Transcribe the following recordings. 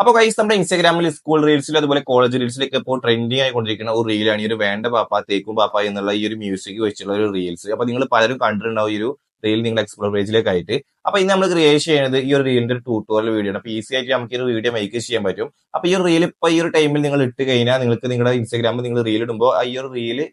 അപ്പൊ ഗൈസ് നമ്മുടെ ഇൻസ്റ്റാഗ്രാമിൽ സ്കൂൾ റീൽസിലും അതുപോലെ കോളേജ് റീൽസിലൊക്കെ ഇപ്പോൾ ട്രെൻഡിങ് ആയിക്കൊണ്ടിരിക്കുന്ന ഒരു റീലാണ് ഈ ഒരു വേണ്ട പാപ്പ തേക്കും പാപ്പ എന്നുള്ള ഈ ഒരു മ്യൂസിക് വെച്ചുള്ള ഒരു റീൽസ്. അപ്പൊ നിങ്ങൾ പലരും കണ്ടിട്ടുണ്ടാവും ഈ ഒരു റീൽ നിങ്ങൾ എക്സ്പ്ലോർ പേജിലേക്ക് ആയിട്ട്. അപ്പൊ ഇന്ന് നമ്മൾ ക്രിയേറ്റ് ചെയ്യുന്നത് ഈ ഒരു റീലിന്റെ ഒരു ട്യൂട്ടോറിയൽ വീഡിയോ ആണ്. അപ്പൊ ഈസി ആയിട്ട് നമുക്ക് ഈ ഒരു വീഡിയോ മേക്ക് ചെയ്യാൻ പറ്റും. അപ്പൊ ഈ ഒരു റീൽ ഇപ്പൊ ഈ ഒരു ടൈമിൽ നിങ്ങൾ ഇട്ട് കഴിഞ്ഞാൽ നിങ്ങൾക്ക് നിങ്ങളുടെ ഇൻസ്റ്റാഗ്രാമിൽ നിങ്ങൾ റീൽ ഇടുമ്പോൾ ഈ ഒരു റീല്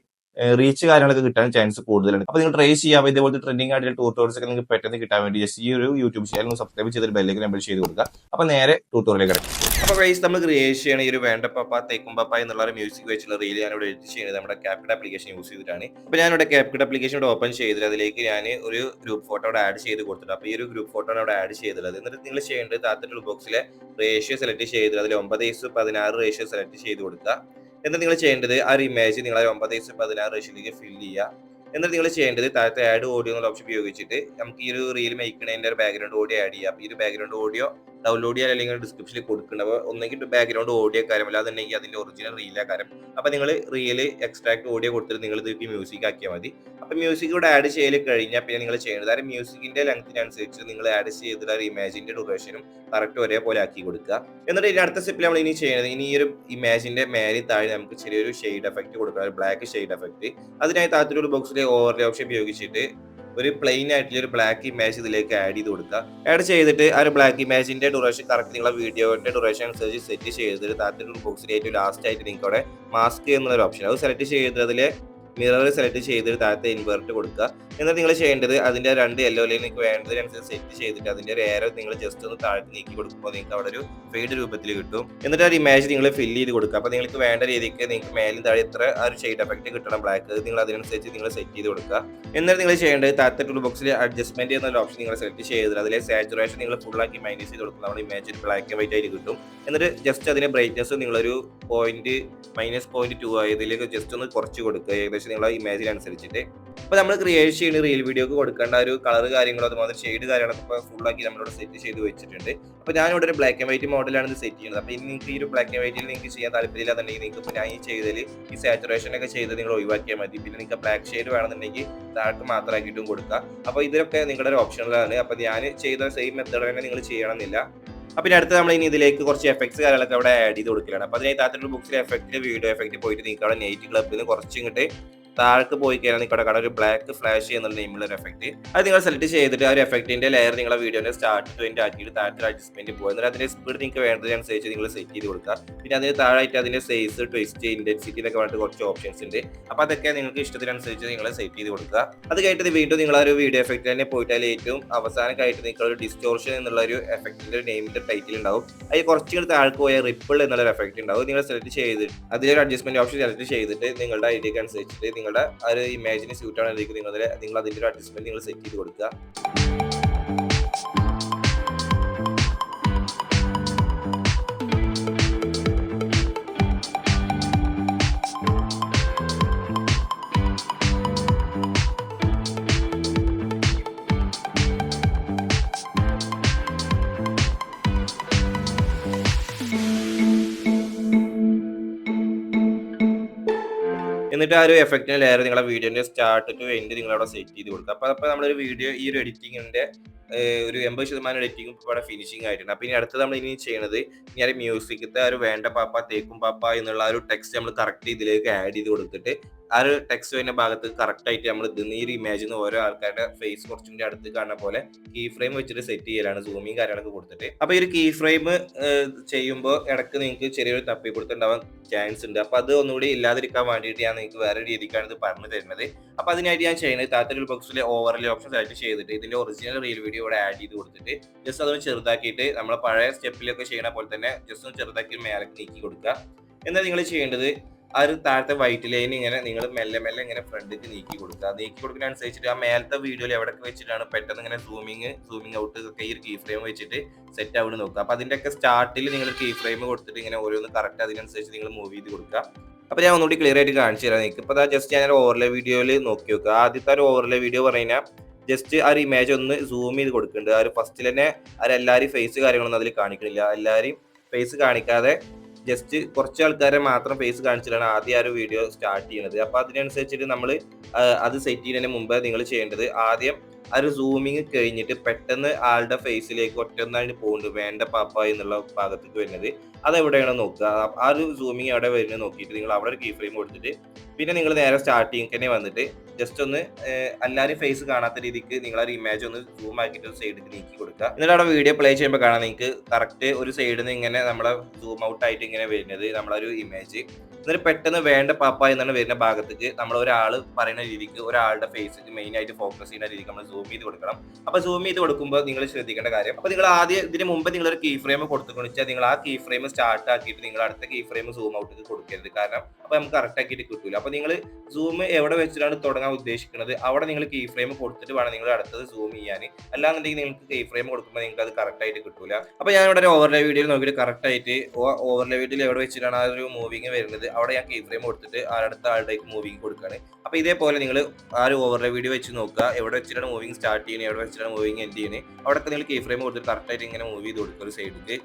റീച്ച് കാര്യങ്ങളൊക്കെ കിട്ടാൻ ചാൻസ് കൂടുതലാണ്. അപ്പൊ നിങ്ങൾ ട്രൈ ചെയ്യാം. ഇതേപോലത്തെ ട്രെൻഡിങ് ആയിട്ടുള്ള ട്യൂട്ടോറിയൽസ് ഒക്കെ നിങ്ങൾക്ക് പെട്ടെന്ന് കിട്ടാൻ വേണ്ടി ജസ്റ്റ് ഈ ഒരു യൂട്യൂബ് ചാനൽ സബ്സ്ക്രൈബ് ചെയ്തിട്ട് ബെല്ലേക്ക് നമ്പർ ചെയ്ത് കൊടുക്കുക. അപ്പൊ നേരെ ട്യൂട്ടോറിയലേക്ക് കിടക്കും. അപ്പൊ ഗൈസ് നമ്മൾ ക്രിയേറ്റ് ചെയ്യണ ഈ ഒരു വേണ്ട പപ്പ തേക്കും പപ്പ എന്നുള്ള മ്യൂസിക് വെച്ചുള്ള റീൽ ഞാനിവിടെ എഡിറ്റ് ചെയ്യുന്നത് നമ്മുടെ ക്യാപ്കട്ട് ആപ്ലിക്കേഷൻ യൂസ് ചെയ്തിട്ടാണ്. അപ്പൊ ഞാനിവിടെ ക്യാപ്കട്ട് ആപ്ലിക്കേഷൻ ഇവിടെ ഓപ്പൺ ചെയ്തിട്ട് അതിലേക്ക് ഞാൻ ഒരു ഗ്രൂപ്പ് ഫോട്ടോ അവിടെ ആഡ് ചെയ്ത് കൊടുത്തിട്ട് അപ്പൊ ഈ ഒരു ഗ്രൂപ്പ് ഫോട്ടോ ആണ് അവിടെ ആഡ് ചെയ്തിട്ടുള്ളത്. എന്നിട്ട് നിങ്ങൾ ചെയ്യേണ്ടത് താഴത്തെ ടൂൾ ബോക്സിലെ റേഷ്യോ സെലക്ട് ചെയ്തിട്ട് അതിൽ 9:16 റേഷ്യോ സെലക്ട് ചെയ്ത് കൊടുക്കുക. എന്നിട്ട് നിങ്ങൾ ചെയ്യേണ്ടത് ആ ഒരു ഇമേജ് നിങ്ങൾ 9:16 റേഷ്യോയിലേക്ക് ഫില്ല് ചെയ്യുക. എന്നിട്ട് നിങ്ങൾ ചെയ്യേണ്ടത് താഴത്തെ ആഡ് ഓഡിയോ എന്നുള്ള ഓപ്ഷൻ ഉപയോഗിച്ചിട്ട് നമുക്ക് ഈ ഒരു റീൽ മേക്കുന്നതിന്റെ ഒരു ബാക്ക്ഗ്രൗണ്ട് ഓഡിയോ ആഡ് ചെയ്യാം. ഈ ഒരു ബാക്ക്ഗ്രൗണ്ട് ഓഡിയോ ഡൗൺലോഡ് ചെയ്യാൻ അല്ലെങ്കിൽ ഡിസ്ക്രിപ്ഷനിൽ കൊടുക്കുന്നത്. ഒന്നെങ്കിൽ ബാക്ക്ഗ്രൗണ്ട് ഓഡിയോ കാര്യമല്ല, അതുണ്ടെങ്കിൽ അതിന്റെ ഒറിജിനൽ റീലാ കാര്യം. അപ്പൊ നിങ്ങൾ റീല് എക്സ്ട്രാക്ട് ഓഡിയോ കൊടുത്തിട്ട് നിങ്ങൾ ഇതിലേക്ക് മ്യൂസിക് ആക്കിയാൽ മതി. അപ്പൊ മ്യൂസിക് ഇവിടെ ആഡ് ചെയ്യൽ കഴിഞ്ഞാൽ പിന്നെ നിങ്ങൾ ചെയ്യേണ്ടത് ആ മ്യൂസിക്കിന്റെ ലെങ്ത്തിനനുസരിച്ച് നിങ്ങൾ ആഡ് ചെയ്തിട്ട് ആ ഇമേജിന്റെ ഡ്യൂറേഷനും കറക്റ്റ് ഒരേപോലെ ആക്കി കൊടുക്കുക. എന്നിട്ട് ഇനി അടുത്ത സ്റ്റെപ്പിൽ നമ്മൾ ഇനി ചെയ്യുന്നത് ഇനി ഈ ഒരു ഇമേജിന്റെ മേലെ താഴെ നമുക്ക് ചെറിയൊരു ഷെയ്ഡ് എഫക്ട് കൊടുക്കുക, ഒരു ബ്ലാക്ക് ഷെയ്ഡ് എഫക്ട്. അതിനായി താഴത്തൊരു ബോക്സിലെ ഓവർലേ ഓപ്ഷൻ ഉപയോഗിച്ചിട്ട് ഒരു പ്ലെയിൻ ആയിട്ടുള്ള ഒരു ബ്ലാക്ക് ഇമേജ് ഇതിലേക്ക് ആഡ് ചെയ്ത് കൊടുക്കുക. ആഡ് ചെയ്തിട്ട് ആ ഒരു ബ്ലാക്ക് ഇമേജിന്റെ ഡ്യൂറേഷൻ കറക്റ്റ് നിങ്ങളെ വീഡിയോന്റെ ഡ്യൂറേഷൻ അനുസരിച്ച് സെറ്റ് ചെയ്തിട്ട് താഴത്തൊരു ബോക്സിൽ ഏറ്റവും ലാസ്റ്റ് ആയിട്ട് നിങ്ങൾക്ക് അവിടെ മാസ്ക് എന്നുള്ള ഓപ്ഷൻ അത് സെലക്ട് ചെയ്തിട്ട് അതിലെ മിറർ സെലക്ട് ചെയ്തിട്ട് താഴത്തെ ഇൻവേർട്ട് കൊടുക്കുക. എന്നിട്ട് നിങ്ങൾ ചെയ്യേണ്ടത് അതിന്റെ രണ്ട് യെല്ലോ ലൈൻ നിങ്ങൾക്ക് വേണ്ടതിനനുസരിച്ച് സെറ്റ് ചെയ്തിട്ട് അതിന്റെ ഒരു ഏരോ നിങ്ങൾ ജസ്റ്റ് ഒന്ന് താഴെ നീക്കി കൊടുക്കുമ്പോൾ നിങ്ങൾക്ക് അവിടെ ഒരു ഫെയ്ഡ് രൂപത്തിൽ കിട്ടും. എന്നിട്ട് ആ ഇമേജ് നിങ്ങൾ ഫില്ല് ചെയ്ത് കൊടുക്കുക. അപ്പോൾ നിങ്ങൾക്ക് വേണ്ട രീതിക്ക് നിങ്ങൾക്ക് മേലും താഴെ എത്ര ആ ഒരു ഷെയ്ഡ് എഫക്ട് കിട്ടണം ബ്ലാക്ക് നിങ്ങൾ അതിനനുസരിച്ച് നിങ്ങൾ സെറ്റ് ചെയ്ത് കൊടുക്കുക. എന്നിട്ട് നിങ്ങൾ ചെയ്യേണ്ടത് താഴത്തെ ടൂൾ ബോക്സിൽ അഡ്ജസ്റ്റ്മെന്റ് എന്നുള്ള ഓപ്ഷൻ നിങ്ങൾ സെലക്ട് ചെയ്തിട്ട് അതിലെ സാച്ചുറേഷൻ നിങ്ങൾ ഫുൾ ആക്കി മൈനസ് ചെയ്ത് കൊടുക്കുക. നമ്മുടെ ഇമേജ് ഒരു ബ്ലാക്ക് ആൻഡ് വൈറ്റ് ആയിട്ട് കിട്ടും. എന്നിട്ട് ജസ്റ്റ് അതിന്റെ ബ്രൈറ്റ്നസ് നിങ്ങളൊരു -0.2 ഇതിലേക്ക് ജസ്റ്റ് ഒന്ന് കുറച്ച് കൊടുക്കുക, ഏകദേശം നിങ്ങളുടെ ഇമേജിനനുസരിച്ചിട്ട്. അപ്പോൾ നമ്മൾ ക്രിയേറ്റ് ചെയ്യുന്ന റീൽ വീഡിയോക്ക് കൊടുക്കേണ്ട ഒരു കളർ കാര്യങ്ങളോ അതുപോലെ ഷെയ്ഡ് കാര്യങ്ങളൊക്കെ ഇപ്പോൾ ഫുള്ളാക്കി നമ്മളിവിടെ സെറ്റ് ചെയ്ത് വെച്ചിട്ടുണ്ട്. അപ്പോൾ ഞാനിവിടെ ഒരു ബ്ലാക്ക് ആൻഡ് വൈറ്റ് മോഡലാണ് ഇത് സെറ്റ് ചെയ്യുന്നത്. അപ്പോൾ ഇനി നിങ്ങൾക്ക് ഈ ഒരു ബ്ലാക്ക് ആൻഡ് വൈറ്റിൽ നിങ്ങൾക്ക് ചെയ്യാൻ താല്പര്യമില്ലാന്നുണ്ടെങ്കിൽ നിങ്ങൾക്ക് ഞാൻ ഈ ചെയ്തതിൽ ഈ സാച്ചുറേഷൻ ഒക്കെ ചെയ്ത് നിങ്ങൾ ഒഴിവാക്കിയാൽ മതി. പിന്നെ നിങ്ങൾക്ക് ബ്ലാക്ക് ഷെയ്ഡ് വേണമെന്നുണ്ടെങ്കിൽ താഴത്ത് മാത്രമാക്കിയിട്ടും കൊടുക്കുക. അപ്പോൾ ഇതിലൊക്കെ നിങ്ങളുടെ ഒരു ഓപ്ഷനിലാണ്. അപ്പോൾ ഞാൻ ചെയ്ത സെയിം മെത്തേഡ് തന്നെ നിങ്ങൾ ചെയ്യണമെന്നില്ല. അപ്പോൾ അടുത്ത് നമ്മൾ ഇനി ഇതിലേക്ക് കുറച്ച് എഫക്ട്സ് കാര്യങ്ങളൊക്കെ അവിടെ ആഡ് ചെയ്ത് കൊടുക്കലാണ്. അപ്പോൾ അതിനായി താഴത്തെ ബുക്സിലെ എഫക്റ്റ് വീഡിയോ എഫക്റ്റ് പോയിട്ട് നിങ്ങൾക്ക് അവിടെ നൈറ്റ് ക്ലബ്ബിൽ നിന്ന് കുറച്ച് ഇങ്ങോട്ട് താഴേക്ക് പോയി കഴിഞ്ഞാൽ നിങ്ങളുടെ കട ഒരു ബ്ലാക്ക് ഫ്ലാഷ് എന്നുള്ള നെയിമുള്ള ഒരു എഫക്റ്റ് അത് നിങ്ങൾ സെലക്ട് ചെയ്തിട്ട് ആ ഒരു എഫക്റ്റിന്റെ ലെയർ നിങ്ങളുടെ വീഡിയോന്റെ സ്റ്റാർട്ട് ടു എൻഡ് ആക്കിയിട്ട് താഴത്തെ അഡ്ജസ്റ്റ്മെന്റ് പോകും. എന്നിട്ട് അതിന്റെ സ്പീഡ് നിങ്ങൾക്ക് വേണ്ടതിനനുസരിച്ച് നിങ്ങൾ സെറ്റ് ചെയ്ത് കൊടുക്കുക. പിന്നെ അതിന് താഴായിട്ട് അതിന്റെ സൈസ്, ട്വിസ്റ്റ്, ഇന്റൻസിറ്റി എന്നൊക്കെ പറഞ്ഞിട്ട് കുറച്ച് ഓപ്ഷൻസ് ഉണ്ട്. അപ്പോൾ അതൊക്കെ നിങ്ങൾക്ക് ഇഷ്ടത്തിനനുസരിച്ച് നിങ്ങൾ സെറ്റ് ചെയ്ത് കൊടുക്കുക. അത് കഴിഞ്ഞിട്ട് വീണ്ടും നിങ്ങൾ ആ ഒരു വീഡിയോ എഫക്റ്റ് തന്നെ പോയിട്ട് അതിൽ ഏറ്റവും അവസാനമായിട്ട് നിങ്ങൾ ഒരു ഡിസ്റ്റോർഷൻ എന്നുള്ള ഒരു എഫക്റ്റിന്റെ നെയിമിന്റെ ടൈറ്റിൽ ഉണ്ടാവും. അതിൽ കുറച്ചുകൂടി താഴേക്ക് പോയ റിപ്പിൾ എന്നുള്ള ഒരു എഫക്റ്റ് ഉണ്ടാവും. നിങ്ങൾ സെലക്ട് ചെയ്തിട്ട് അതിലൊരു അഡ്ജസ്റ്റ്മെന്റ് ഓപ്ഷൻ സെലക്ട് ചെയ്തിട്ട് നിങ്ങളുടെ ഐഡിയക്ക് അനുസരിച്ചിട്ട് നിങ്ങളുടെ ആ ഒരു ഇമേജിന് സ്യൂട്ട് ആണെങ്കിൽ നിങ്ങൾ അതിന്റെ ഒരു അഡ്ജസ്റ്റ്മെന്റ് നിങ്ങൾ സെറ്റ് ചെയ്ത് കൊടുക്കുക. എന്നിട്ട് ആ ഒരു എഫക്റ്റിന്റെ ലെയർ നിങ്ങളുടെ വീഡിയോന്റെ സ്റ്റാർട്ട് ടു എൻഡ് നിങ്ങൾ അവിടെ സെറ്റ് ചെയ്ത് കൊടുക്കുക. അപ്പോൾ നമ്മളൊരു വീഡിയോ ഈ ഒരു എഡിറ്റിങ്ങിന്റെ ഒരു 80% എഡിറ്റിംഗ് ഇവിടെ ഫിനിഷിംഗ് ആയിട്ടുണ്ട്. അപ്പോൾ ഇനി അടുത്തത് നമ്മൾ ഇനി ചെയ്യുന്നത് ഇനി ആ മ്യൂസിക്കത്തെ ഒരു വേണ്ട പാപ്പ തേക്കും പാപ്പ എന്നുള്ള ആ ഒരു ടെക്സ്റ്റ് നമ്മൾ കറക്റ്റ് ഇതിലേക്ക് ആഡ് ചെയ്ത് കൊടുത്തിട്ട് ആ ഒരു ടെക്സ്റ്റ് വരുന്ന ഭാഗത്ത് കറക്റ്റ് ആയിട്ട് നമ്മൾ ഈ ഒരു ഇമേജിൽ നിന്ന് ഓരോ ആൾക്കാരുടെ ഫേസ് കുറച്ചും കൂടി അടുത്ത് കാണുന്ന പോലെ കീ ഫ്രെയിം വെച്ചിട്ട് സെറ്റ് ചെയ്യലാണ്, സൂമിങ് കാര്യങ്ങളൊക്കെ കൊടുത്തിട്ട്. അപ്പോൾ ഈ ഒരു കീ ഫ്രെയിം ചെയ്യുമ്പോൾ ഇടയ്ക്ക് നിങ്ങൾക്ക് ചെറിയൊരു തപ്പി കൊടുത്തുണ്ടാവാൻ ചാൻസ് ഉണ്ട്. അപ്പോൾ അത് ഒന്നുകൂടി ഇല്ലാതിരിക്കാൻ വേണ്ടിയിട്ട് ഞാൻ നിങ്ങൾക്ക് വേറെ രീതിക്കാണ് ഇത് പറഞ്ഞു തരുന്നത്. അപ്പോൾ അതിനായിട്ട് ഞാൻ ചെയ്യുന്നത് താഴത്തെ ബോക്സിലെ ഓവർലേ ഓപ്ഷൻ സെലക്ട് ചെയ്തിട്ട് ഇതിന്റെ ഒറിജിനൽ റീൽ വീഡിയോ ഇവിടെ ആഡ് ചെയ്ത് കൊടുത്തിട്ട് ജസ്റ്റ് അതൊന്ന് ചെറുതാക്കിയിട്ട് നമ്മൾ പഴയ സ്റ്റെപ്പിലൊക്കെ ചെയ്യണ പോലെ തന്നെ ജസ്റ്റ് ഒന്ന് ചെറുതാക്കി മേലേക്ക് നീക്കി കൊടുക്കുക. എന്നാൽ നിങ്ങൾ ചെയ്യേണ്ടത് ആ ഒരു താഴത്തെ വൈറ്റ് ലൈൻ ഇങ്ങനെ നിങ്ങൾ മെല്ലെ മെല്ലെ ഇങ്ങനെ ഫ്രണ്ടിലേക്ക് നീക്കി കൊടുക്കുക. നീക്കി കൊടുക്കുന്ന അനുസരിച്ചിട്ട് ആ മേലത്തെ വീഡിയോയിൽ എവിടെയൊക്കെ വെച്ചിട്ടാണ് പെട്ടെന്ന് ഇങ്ങനെ സൂമിങ് ഔട്ട് ഒക്കെ ഈ ഒരു കീ ഫ്രെയിം വെച്ചിട്ട് സെറ്റ് ആവുന്നത് നോക്കുക. അപ്പോൾ അതിൻ്റെയൊക്കെ സ്റ്റാർട്ടിൽ നിങ്ങൾ കീ ഫ്രെയിം കൊടുത്തിട്ട് ഇങ്ങനെ ഓരോന്ന് കറക്റ്റ് അതിനനുസരിച്ച് നിങ്ങൾ മൂവ് ചെയ്ത് കൊടുക്കുക. അപ്പോൾ ഞാൻ ഒന്നുകൂടി ക്ലിയർ ആയിട്ട് കാണിച്ചു തരാം നിങ്ങൾക്ക്. ഇപ്പോൾ ജസ്റ്റ് ഞാൻ ഓവർലേ വീഡിയോയിൽ നോക്കി നോക്കുക. ആദ്യത്തെ ഒരു ഓവർലേ വീഡിയോ പറഞ്ഞാൽ ജസ്റ്റ് ആ ഒരു ഇമേജ് ഒന്ന് സൂം ചെയ്ത് കൊടുക്കുന്നുണ്ട്. ആ ഒരു ഫസ്റ്റിൽ തന്നെ എല്ലാവരും ഫേസ് കാര്യങ്ങളൊന്നും അതിൽ കാണിക്കണില്ല. എല്ലാവരും ഫേസ് കാണിക്കാതെ ജസ്റ്റ് കുറച്ച് ആൾക്കാരെ മാത്രം ഫേസ് കാണിച്ചിട്ടാണ് ആദ്യം ആ ഒരു വീഡിയോ സ്റ്റാർട്ട് ചെയ്യുന്നത്. അപ്പോൾ അതിനനുസരിച്ചിട്ട് നമ്മൾ അത് സെറ്റ് ചെയ്യുന്നതിന് മുമ്പ് നിങ്ങൾ ചെയ്യേണ്ടത് ആദ്യം ആ ഒരു സൂമിങ് കഴിഞ്ഞിട്ട് പെട്ടെന്ന് ആളുടെ ഫേസിലേക്ക് ഒറ്റൊന്നായിട്ട് പോകുന്നുണ്ട് വേണ്ട പാപ്പ എന്നുള്ള ഭാഗത്തേക്ക് വരുന്നത്. അതെവിടെയാണോ നോക്കുക. ആ ഒരു സൂമിങ് എവിടെ വരുന്നത് നോക്കിയിട്ട് നിങ്ങൾ അവിടെ ഒരു കീ ഫ്രെയിം കൊടുത്തിട്ട് പിന്നെ നിങ്ങൾ നേരെ സ്റ്റാർട്ടിങ് തന്നെ വന്നിട്ട് ജസ്റ്റ് ഒന്ന് എല്ലാവരും ഫേസ് കാണാത്ത രീതിക്ക് നിങ്ങൾ ആ ഒരു ഇമേജ് ഒന്ന് സൂം ആക്കിയിട്ട് സൈഡിലേക്ക് നീക്കി കൊടുക്കുക. എന്നിട്ട് അവിടെ വീഡിയോ പ്ലേ ചെയ്യുമ്പോൾ കാണാം നിങ്ങൾക്ക് കറക്റ്റ് ഒരു സൈഡിൽ നിന്ന് ഇങ്ങനെ നമ്മളെ സൂം ഔട്ട് ആയിട്ട് ഇങ്ങനെ വരുന്നത് നമ്മളൊരു ഇമേജ്. എന്നിട്ട് പെട്ടെന്ന് വേണ്ട പാപ്പ എന്നാണ് വരുന്ന ഭാഗത്തേക്ക് നമ്മൾ ഒരാൾ പറയുന്ന രീതിക്ക് ഒരാളുടെ ഫേസിക്ക് മെയിൻ ആയിട്ട് ഫോക്കസ് ചെയ്യുന്ന രീതിക്ക് നമ്മൾ സൂം ചെയ്ത് കൊടുക്കണം. അപ്പൊ സൂം ചെയ്ത് കൊടുക്കുമ്പോൾ നിങ്ങൾ ശ്രദ്ധിക്കേണ്ട കാര്യം, അപ്പൊ നിങ്ങൾ ആദ്യം ഇതിന് മുമ്പ് നിങ്ങൾ ഒരു കീ ഫ്രെയിം കൊടുത്തുകൊണ്ട് വെച്ചാൽ നിങ്ങൾ ആ കീ ഫ്രെയിം സ്റ്റാർട്ട് ആക്കിയിട്ട് നിങ്ങൾ അടുത്ത കീ ഫ്രെയിം സൂം ഔട്ട് കൊടുക്കരുത്. കാരണം അപ്പൊ നമുക്ക് കറക്റ്റ് ആക്കിയിട്ട് കിട്ടൂല. അപ്പൊ നിങ്ങൾ സൂം എവിടെ വെച്ചിട്ടാണ് തുടങ്ങാൻ ഉദ്ദേശിക്കുന്നത് അവിടെ നിങ്ങൾ കീ ഫ്രെയിം കൊടുത്തിട്ട് വേണം നിങ്ങൾ അടുത്തത് സൂം ചെയ്യാൻ. അല്ലാന്നുണ്ടെങ്കിൽ നിങ്ങൾക്ക് കീ ഫ്രെയിം കൊടുക്കുമ്പോൾ നിങ്ങൾക്ക് അത് കറക്റ്റ് ആയിട്ട് കിട്ടൂല. അപ്പൊ ഞാൻ ഇവിടെ ഒരു ഓവർലേ വീഡിയോയിൽ നോക്കിയിട്ട് കറക്റ്റ് ആയിട്ട് ഓവർലേ വീഡിയോയിൽ എവിടെ വെച്ചിട്ടാണ് ആ ഒരു മൂവിങ് വരുന്നത് അവിടെ ഞാൻ കീ ഫ്രെയിം കൊടുത്തിട്ട് അടുത്ത ആളുടെ മൂവിങ് കൊടുക്കുകയാണ്. അപ്പൊ ഇതേപോലെ നിങ്ങൾ ആ ഒരു ഓവർലേ വീഡിയോ വെച്ച് നോക്കുക എവിടെ വെച്ചിട്ടാണ് മൂവിങ് സ്റ്റാർട്ട് ചെയ്യുന്നത് എവിടെ വെച്ചിട്ടാണ് മൂവിങ് എൻഡ് ചെയ്യുന്നത് അവിടെയൊക്കെ നിങ്ങൾ കീ ഫ്രെയിം കൊടുത്തിട്ട് കറക്റ്റ് ആയിട്ട് ഇങ്ങനെ മൂവ് ചെയ്ത് കൊടുക്കുക ഒരു സൈഡിലേക്ക്.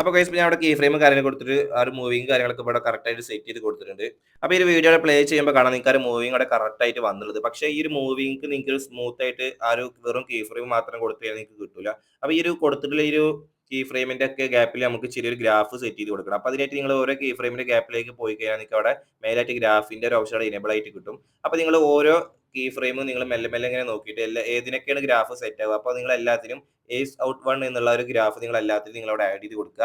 അപ്പോൾ ഗൈസ് ഞാൻ അവിടെ കീ ഫ്രെയിം കാര്യങ്ങൾ കൊടുത്തിട്ട് ആ ഒരു മൂവിങ് കാര്യങ്ങളൊക്കെ ഇവിടെ കറക്റ്റ് ആയിട്ട് സെറ്റ് ചെയ്ത് കൊടുത്തിട്ടുണ്ട്. അപ്പോൾ ഈ ഒരു വീഡിയോ പ്ലേ ചെയ്യുമ്പോൾ കാണാം നിങ്ങൾക്ക് ആ ഒരു മൂവിങ് അവിടെ കറക്റ്റ് ആയിട്ട് വന്നുള്ളത്. പക്ഷേ ഈ ഒരു മൂവിങ് നിങ്ങൾക്ക് സ്മൂത്ത് ആയിട്ട് ആ ഒരു വെറും കീ ഫ്രെയിം മാത്രം കൊടുത്തു കഴിഞ്ഞാൽ നിങ്ങൾക്ക് കിട്ടൂല. അപ്പോൾ ഈ ഒരു കൊടുത്തിട്ടുള്ള ഈ ഒരു കീ ഫ്രെയിമിന്റെ ഒക്കെ ഗ്യാപ്പിൽ നമുക്ക് ചെറിയൊരു ഗ്രാഫ് സെറ്റ് ചെയ്ത് കൊടുക്കണം. അപ്പോൾ അതിനായിട്ട് നിങ്ങൾ ഓരോ കീ ഫ്രെയിമിന്റെ ഗ്യാപ്പിലേക്ക് പോയി കഴിഞ്ഞാൽ നിങ്ങൾക്ക് അവിടെ മെയിനായിട്ട് ഗ്രാഫിന്റെ ഒരു ഓപ്ഷൻ ഇനേബിൾ ആയിട്ട് കിട്ടും. അപ്പോൾ നിങ്ങൾ ഓരോ കീ ഫ്രെയിമും നിങ്ങൾ മെല്ലെ മെല്ലെ ഇങ്ങനെ നോക്കിയിട്ട് ഏതിനൊക്കെയാണ് ഗ്രാഫ് സെറ്റ് ആവുക അപ്പോൾ നിങ്ങൾ എല്ലാത്തിനും ഏസ് ഔട്ട് 1 എന്നുള്ള ഒരു ഗ്രാഫ് നിങ്ങൾ എല്ലാത്തിനും നിങ്ങൾ അവിടെ ആഡ് ചെയ്ത് കൊടുക്കുക.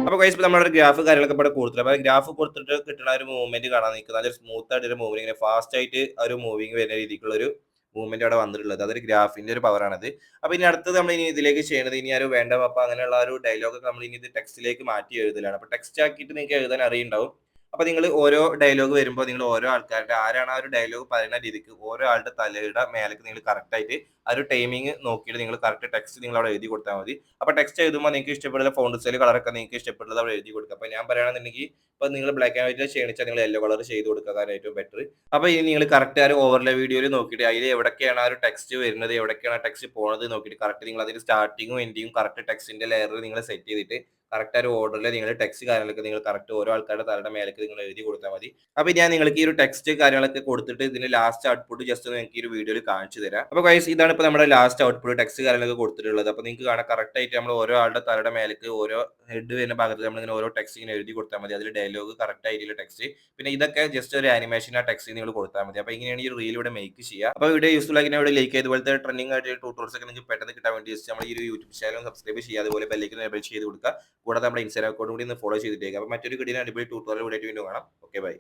അപ്പോൾ ഗൈസ് നമ്മുടെ ഗ്രാഫ് കാര്യങ്ങളൊക്കെ ഇവിടെ കൊടുത്തില്ല. അപ്പോൾ ഗ്രാഫ് കൊടുത്തിട്ട് കിട്ടുന്ന ഒരു മൂവ്മെന്റ് കാണാൻ നിൽക്കുന്നത് നല്ലൊരു സ്മൂത്ത് ആയിട്ട് ഒരു മൂവിങ് ഇങ്ങനെ ഫാസ്റ്റ് ആയിട്ട് ഒരു മൂവിങ് വരുന്ന രീതിക്കുള്ള ഒരു മൂവ്മെന്റ് അവിടെ വന്നിട്ടുള്ളത്. അതൊരു ഗ്രാഫിന്റെ ഒരു പവറാണത്. അപ്പൊ ഇനി അടുത്തത് നമ്മൾ ഇനി ഇതിലേക്ക് ചെയ്യണത് ഇനി ആ ഒരു വേണ്ട പപ്പ അങ്ങനെയുള്ള ഒരു ഡയലോഗ് നമ്മൾ ഇനി ഇത് ടെക്സ്റ്റിലേക്ക് മാറ്റി എഴുതലാണ്. അപ്പൊ ടെക്സ്റ്റ് ആക്കിയിട്ട് നിങ്ങൾക്ക് എഴുതാൻ അറിയുണ്ടാവും. അപ്പൊ നിങ്ങൾ ഓരോ ഡയലോഗ് വരുമ്പോൾ നിങ്ങൾ ഓരോ ആൾക്കാരുടെ ആരാണ് ആ ഒരു ഡയലോഗ് പറയുന്ന രീതിക്ക് ഓരോ ആളുടെ തലയുടെ മേലേക്ക് നിങ്ങൾ കറക്റ്റ് ആയിട്ട് ആ ഒരു ടൈമിംഗ് നോക്കിയിട്ട് നിങ്ങൾ കറക്റ്റ് ടെക്സ്റ്റ് നിങ്ങൾ അവിടെ എഴുതി കൊടുത്താൽ മതി. അപ്പൊ ടെക്സ്റ്റ് എഴുതുമ്പോൾ നിങ്ങൾക്ക് ഇഷ്ടപ്പെടുന്ന ഫോണ്ട് സ്റ്റൈൽ കളറൊക്കെ നിങ്ങൾക്ക് ഇഷ്ടപ്പെടുന്നത് അവിടെ എഴുതി കൊടുക്കുക. അപ്പൊ ഞാൻ പറയുകയാണെന്നുണ്ടെങ്കിൽ ഇപ്പൊ നിങ്ങൾ ബ്ലാക്ക് ആൻഡ് വൈറ്റ് ചെയ്യണിച്ചാൽ നിങ്ങൾ യെല്ലോ കളർ ചെയ്ത് കൊടുക്കുക ഏറ്റവും ബെറ്റർ. അപ്പൊ ഇനി നിങ്ങൾ കറക്റ്റ് ആ ഒരു ഓവർലേ വീഡിയോയിൽ നോക്കിയിട്ട് അതിൽ എവിടേക്കാണ് ആ ഒരു ടെക്സ്റ്റ് വരുന്നത് എവിടേക്കാണ് ടെക്സ്റ്റ് പോകുന്നത് നോക്കിയിട്ട് കറക്റ്റ് നിങ്ങൾ അതിന്റെ സ്റ്റാർട്ടിങ്ങും എൻഡിങ്ങും കറക്റ്റ് ടെക്സ്റ്റിന്റെ ലെയറിൽ നിങ്ങൾ സെറ്റ് ചെയ്തിട്ട് കറക്റ്റ് ഒരു ഓർഡറിൽ നിങ്ങൾ ടെക്സ്റ്റ് കാര്യങ്ങളൊക്കെ നിങ്ങൾ കറക്റ്റ് ഓരോ ആൾക്കാരുടെ തലയുടെ മേലേക്ക് നിങ്ങൾ എഴുതി കൊടുത്താൽ മതി. അപ്പൊ ഞാൻ നിങ്ങൾക്ക് ഈ ഒരു ടെക്സ്റ്റ് കാര്യങ്ങളൊക്കെ കൊടുത്തിട്ട് ഇതിന്റെ ലാസ്റ്റ് ഔട്ട്പുട്ട് ജസ്റ്റ് ഒന്ന് എനിക്ക് ഈ ഒരു വീഡിയോയിൽ കാണിച്ചു തരാം. അപ്പൊ ഗൈസ് ഇതാണ് ഇപ്പൊ നമ്മുടെ ലാസ്റ്റ് ഔട്ട്പുട്ട് ടെക്സ്റ്റ് കാര്യങ്ങളൊക്കെ കൊടുത്തിട്ടുള്ളത്. അപ്പൊ നിങ്ങൾക്ക് കാണാൻ കറക്റ്റ് ആയിട്ട് നമ്മൾ ഓരോ ആളുടെ തലയുടെ മേലേക്ക് ഓരോ ഹെഡ് വരുന്ന ഭാഗത്ത് നമ്മൾ ഇങ്ങനെ ഓരോ ടെക്സ്റ്റ് ഇങ്ങനെ എഴുതി കൊടുത്താൽ മതി. അതിൽ ഡയലോഗ് കറക്റ്റ് ആയിട്ടുള്ള ടെക്സ്റ്റ് പിന്നെ ഇതൊക്കെ ജസ്റ്റ് ഒരു ആനിമേഷൻ ആ ടെക്സ്റ്റ് നിങ്ങൾ കൊടുത്താൽ മതി. അപ്പൊ ഇങ്ങനെയാണ് ഈ റീൽ ഇവിടെ മേക്ക് ചെയ്യുക. അപ്പൊ വീഡിയോ യൂസ്ഫുൾ ആക്കി ഇവിടെ ലൈക്ക് ഇതുപോലത്തെ ട്രെൻഡിംഗ് ആയിട്ട് ട്യൂട്ടോറിയൽസ് ഒക്കെ നിങ്ങൾക്ക് പെട്ടെന്ന് കിട്ടാൻ വേണ്ടി ജസ്റ്റ് നമ്മൾ ഈ ഒരു യൂട്യൂബ് ചാനൽ സബ്സ്ക്രൈബ് ചെയ്യുക അതുപോലെ ബെല്ലൈക്കൻ എനേബിൾ ചെയ്ത് കൊടുക്കുക. കൂടാതെ നമ്മുടെ ഇൻസ്റ്റാഗ്രാം അക്കൗണ്ട് കൂടി ഒന്ന് ഫോളോ ചെയ്തിട്ടേക്കുക. അപ്പൊ മറ്റൊരു കിടിലൻ അടിപൊളി ട്യൂട്ടോറിയൽ വീഡിയോ വീണ്ടും കാണാം. Okay bye.